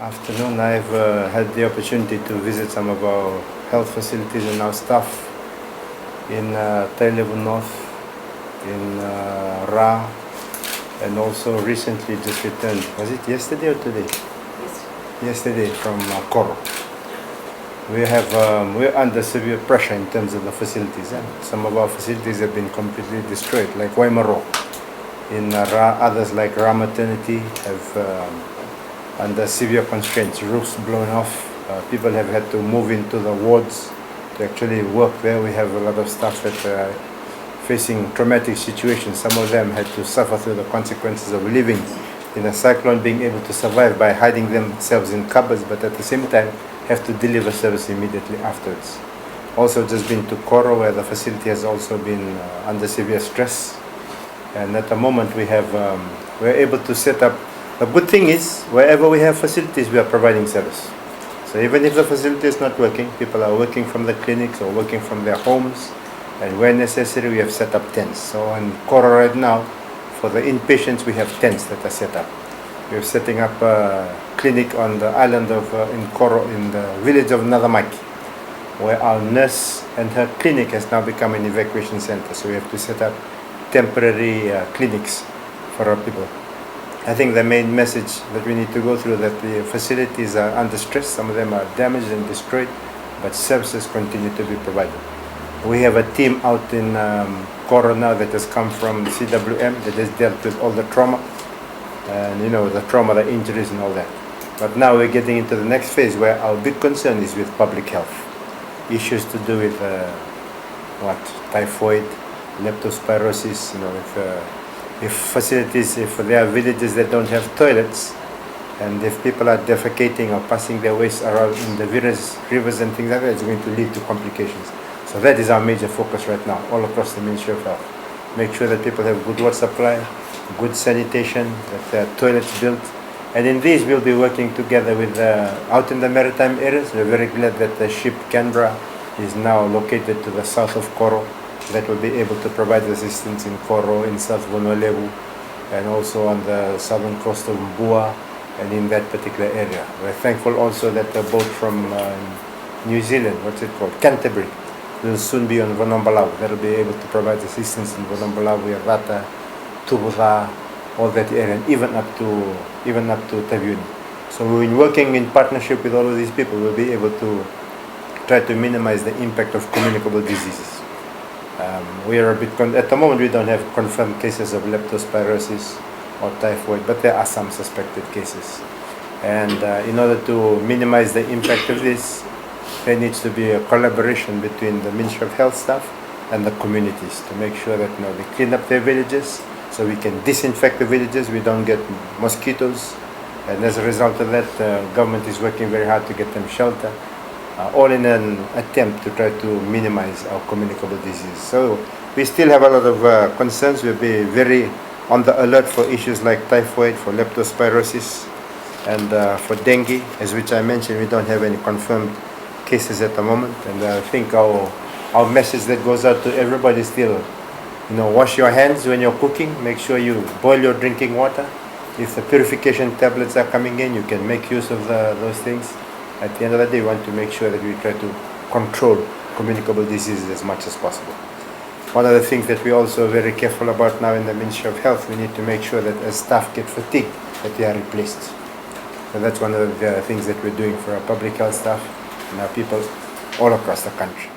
Afternoon. I've had the opportunity to visit some of our health facilities and our staff in Tailevu North, in Ra, and also recently just returned. Was it yesterday or today? Yesterday from Koro. We're under severe pressure in terms of the facilities. Some of our facilities have been completely destroyed, like Waimaro. In Ra, others like Ra Maternity have under severe constraints, roofs blown off. People have had to move into the wards to actually work there. We have a lot of staff that are facing traumatic situations. Some of them had to suffer through the consequences of living in a cyclone, being able to survive by hiding themselves in cupboards, but at the same time have to deliver service immediately afterwards. Also just been to Koro, where the facility has also been under severe stress. And at the moment we're able to set up. The good thing is, wherever we have facilities, we are providing service. So even if the facility is not working, people are working from the clinics or working from their homes, and where necessary, we have set up tents. So in Koro right now, for the inpatients, we have tents that are set up. We're setting up a clinic on the island of in Koro, in the village of Nadamaki, where our nurse and her clinic has now become an evacuation center. So we have to set up temporary clinics for our people. I think the main message that we need to go through that the facilities are under stress. Some of them are damaged and destroyed, but services continue to be provided. We have a team out in Koro now that has come from CWM that has dealt with all the trauma, and the trauma, the injuries and all that. But now we're getting into the next phase where our big concern is with public health. Issues to do with typhoid, leptospirosis, if there are villages that don't have toilets, and if people are defecating or passing their waste around in the rivers and things like that, it's going to lead to complications. So that is our major focus right now, all across the Ministry of Health. Make sure that people have good water supply, good sanitation, that there are toilets built. And in these, we'll be working together with, out in the maritime areas. We're very glad that the ship Canberra is now located to the south of Koro, that will be able to provide assistance in Koro, in South Vonoleu, and also on the southern coast of Mbua, and in that particular area. We're thankful also that the boat from New Zealand, Canterbury, will soon be on Vonombalau. That will be able to provide assistance in Vonombalau, Rata, Tubuza, all that area, and even up to Taviuni. So we've been working in partnership with all of these people. We'll be able to try to minimize the impact of communicable diseases. We are at the moment we don't have confirmed cases of leptospirosis or typhoid, but there are some suspected cases. And in order to minimize the impact of this, there needs to be a collaboration between the Ministry of Health staff and the communities to make sure that they clean up their villages, so we can disinfect the villages, we don't get mosquitoes. And as a result of that, the government is working very hard to get them shelter. All in an attempt to try to minimize our communicable disease. So we still have a lot of concerns. We'll be very on the alert for issues like typhoid, for leptospirosis, and for dengue, as which I mentioned, we don't have any confirmed cases at the moment. And I think our message that goes out to everybody is still, wash your hands when you're cooking. Make sure you boil your drinking water. If the purification tablets are coming in, you can make use of those things. At the end of the day, we want to make sure that we try to control communicable diseases as much as possible. One of the things that we're also very careful about now in the Ministry of Health, we need to make sure that as staff get fatigued, that they are replaced. So that's one of the things that we're doing for our public health staff and our people all across the country.